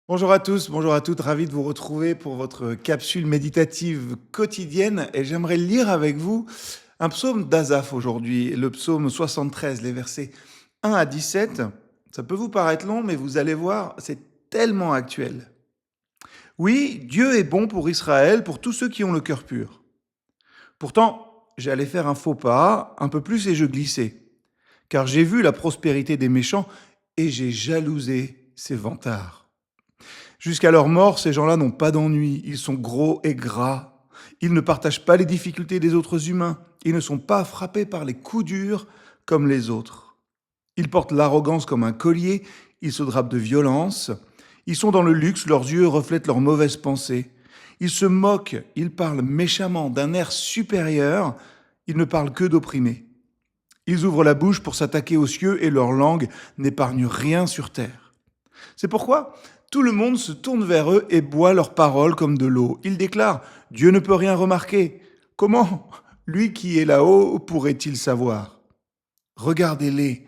Bonjour à tous, bonjour à toutes, ravi de vous retrouver pour votre capsule méditative quotidienne et j'aimerais lire avec vous un psaume d'Asaph aujourd'hui, le psaume 73, les versets 1 à 17. Ça peut vous paraître long, mais vous allez voir, c'est tellement actuel. Oui, Dieu est bon pour Israël, pour tous ceux qui ont le cœur pur. Pourtant, j'allais faire un faux pas, un peu plus et je glissais, car j'ai vu la prospérité des méchants et j'ai jalousé ces vantards. Jusqu'à leur mort, ces gens-là n'ont pas d'ennui. Ils sont gros et gras. Ils ne partagent pas les difficultés des autres humains. Ils ne sont pas frappés par les coups durs comme les autres. Ils portent l'arrogance comme un collier. Ils se drapent de violence. Ils sont dans le luxe. Leurs yeux reflètent leurs mauvaises pensées. Ils se moquent. Ils parlent méchamment d'un air supérieur. Ils ne parlent que d'opprimés. Ils ouvrent la bouche pour s'attaquer aux cieux et leur langue n'épargne rien sur terre. C'est pourquoi tout le monde se tourne vers eux et boit leurs paroles comme de l'eau. Ils déclarent: Dieu ne peut rien remarquer. Comment lui qui est là-haut pourrait-il savoir? Regardez-les,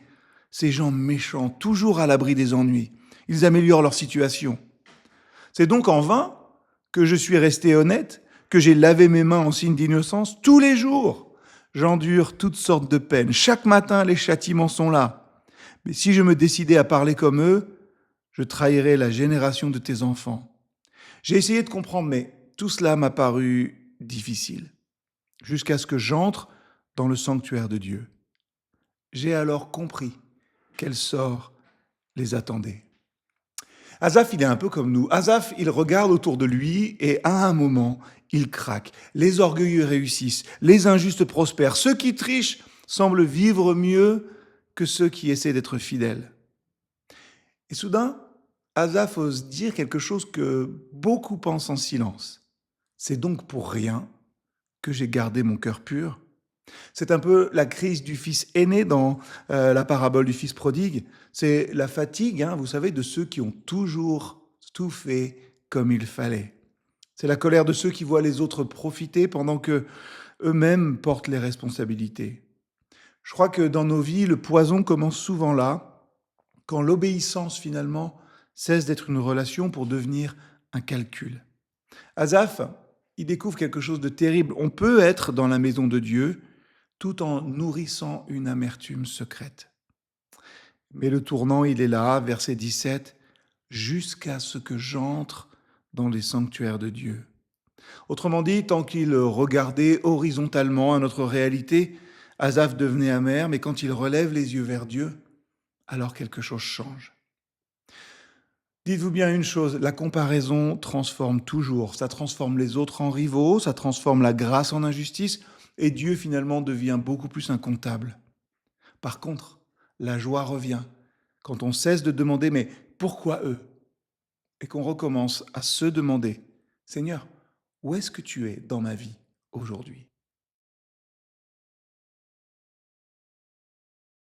ces gens méchants, toujours à l'abri des ennuis. Ils améliorent leur situation. C'est donc en vain que je suis resté honnête, que j'ai lavé mes mains en signe d'innocence tous les jours. J'endure toutes sortes de peines. Chaque matin, les châtiments sont là. Mais si je me décidais à parler comme eux, je trahirais la génération de tes enfants. J'ai essayé de comprendre, mais tout cela m'a paru difficile, jusqu'à ce que j'entre dans le sanctuaire de Dieu. J'ai alors compris quel sort les attendait. Asaph, il est un peu comme nous. Asaph, il regarde autour de lui et à un moment, il craque. Les orgueilleux réussissent, les injustes prospèrent. Ceux qui trichent semblent vivre mieux que ceux qui essaient d'être fidèles. Et soudain, Asaph ose dire quelque chose que beaucoup pensent en silence. C'est donc pour rien que j'ai gardé mon cœur pur. C'est un peu la crise du fils aîné dans la parabole du fils prodigue. C'est la fatigue, vous savez, de ceux qui ont toujours tout fait comme il fallait. C'est la colère de ceux qui voient les autres profiter pendant que eux-mêmes portent les responsabilités. Je crois que dans nos vies, le poison commence souvent là, quand l'obéissance finalement cesse d'être une relation pour devenir un calcul. Asaph, il découvre quelque chose de terrible. On peut être dans la maison de Dieu tout en nourrissant une amertume secrète. Mais le tournant, il est là, verset 17, jusqu'à ce que j'entre dans les sanctuaires de Dieu. Autrement dit, tant qu'il regardait horizontalement à notre réalité, Asaph devenait amer, mais quand il relève les yeux vers Dieu, alors quelque chose change. Dites-vous bien une chose, la comparaison transforme toujours. Ça transforme les autres en rivaux, ça transforme la grâce en injustice, et Dieu finalement devient beaucoup plus incomptable. Par contre, la joie revient quand on cesse de demander mais pourquoi eux? Et qu'on recommence à se demander, Seigneur, où est-ce que tu es dans ma vie aujourd'hui?